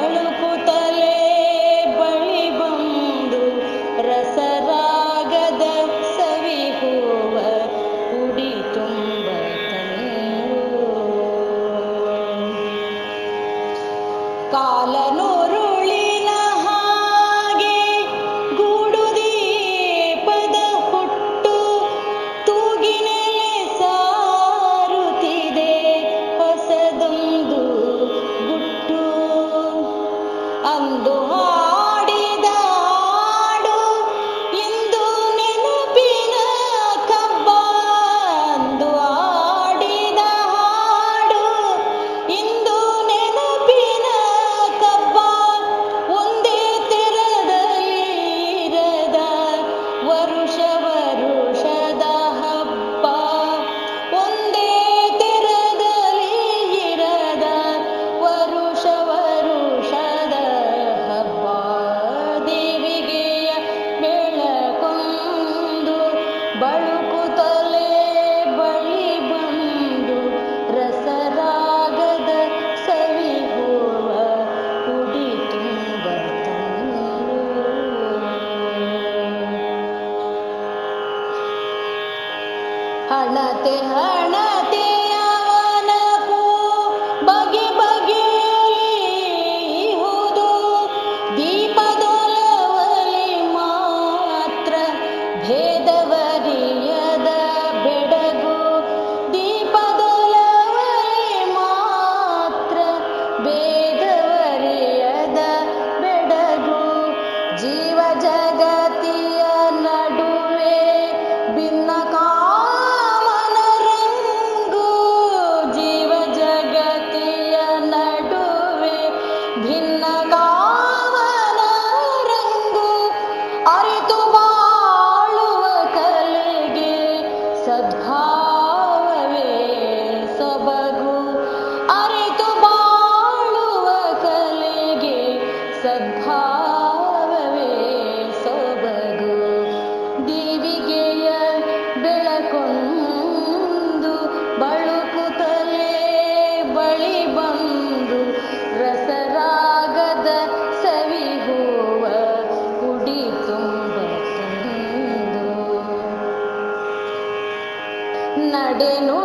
ಬಳುಕುತ್ತಲೇ ಬಳಿ ಬಂದು ರಸರಾಗದ ಸವಿಹುವ ಕುಡಿ ತುಂಬ ತಂದು ಕಾಲನುರುಳಿನ ಹಾಗೆ ಗೂಡು ದೀಪದ ಹುಟ್ಟು ತೂಗಿನೆಲೆ ಸಾರುತ್ತಿದೆ ಹೊಸದೊಂದು ಗುಟ್ಟು ಅಂದು ಹಾಡಿದ ಹಾಡು ಇಂದು ನೆನಪಿನ ಕಬ್ಬ ಅಂದು ಹಾಡಿದ ಹಾಡು ಇಂದು ನೆನಪಿನ ಕಬ್ಬ ಒಂದೇ ತೆರದಲ್ಲಿ ಇರದ ವರುಷ ವರುಷದ ಹಬ್ಬ ಒಂದೇ ತೆರದಲ್ಲಿ ಇರದ ವರುಷ ವರುಷದ ಹಬ್ಬ ದೇವಿಗೆಯ ಬೆಳಕೊಂದು ಬಳುಕುತ್ತಲೇ ಬಳಿ ಬಂದು ರಸರಾಗದ ಸವಿಹುವ ಕುಡಿ ತುಂಬ ತಂದು ಹಣತೆ ಹಣತೆಯವನಪು ಬಗೆ ಬಗೆಯುವುದು ದೀಪದೊಲವಲಿ ಮಾತ್ರ ಭೇದವರಿಯದ ಬೆಡಗು ದೀಪದೊಲವಲಿ ಮಾತ್ರ ಭೇದವರಿಯದ ಬೆಡಗು ಜೀವ ಜಗತಿಯ ನಡುವೆ ಭಿನ್ನ ಕಾಮನ ರಂಗು ಜೀವ ಜಗತಿಯ ನಡುವೆ ಭಿನ್ನ ಕಾಮನ ರಂಗು ಅರಿತು ಬಾಳುವ ಕಲೆಗೆ ಸದ್ಭಾವವೇ ಸೊಬಗು ಅರಿತು ಬಾಳುವ ಕಲೆಗೆ ಸದ್ಭಾವವೇ ಸೊಬಗು ದೇವಿಗೆಯ ಬೆಳಕೊಂದು ಬಳುಕುತ್ತಲೇ ಬಳಿ ಬಂದು ರಸರಾಗದ ಸವಿಹುವ ಕುಡಿ ತುಂಬ ತಂದು ನಡೆನು